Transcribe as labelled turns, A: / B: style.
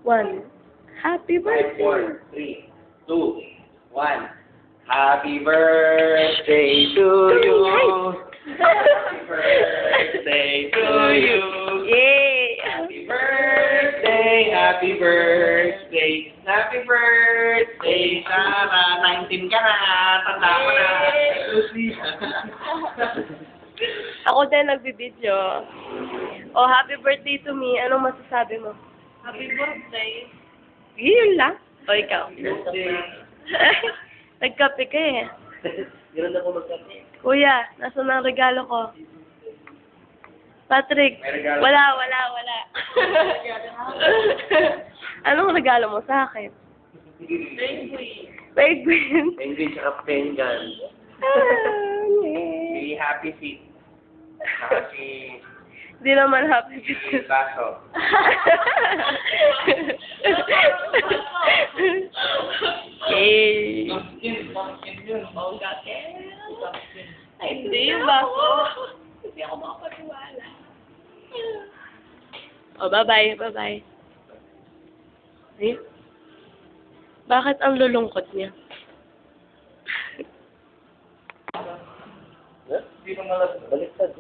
A: 1. Happy
B: 5,
A: birthday!
B: 4, 3, 2, 1. Happy birthday to you. Happy birthday to you.
A: Yay!
B: Happy birthday, happy birthday, happy birthday, Sarah. 19 ka na, tanda mo na.
A: Ako din nagbibideo. Oh, happy birthday to me. Anong masasabi mo?
C: Happy birthday.
A: Yun lang. O, ikaw.
B: Birthday.
A: Nagkape ka eh.
B: Ganoon ako magkape.
A: Kuya, nasa ang regalo ko? Patrick,
B: May regalo.
A: wala. Anong regalo mo sa akin?
C: Penguin.
A: Penguin.
B: Penguin tsaka penguin. Si Happy Feet. Happy
A: Di naman happy
B: Baso.
A: Hey.
B: Pumpkin yun.
A: Ay, hindi yung baso.
C: Hindi ako makapaniwala.
A: Oh, bye-bye. Bye-bye. Eh? Bakit ang lulungkot niya?
B: Hindi mo baliktad.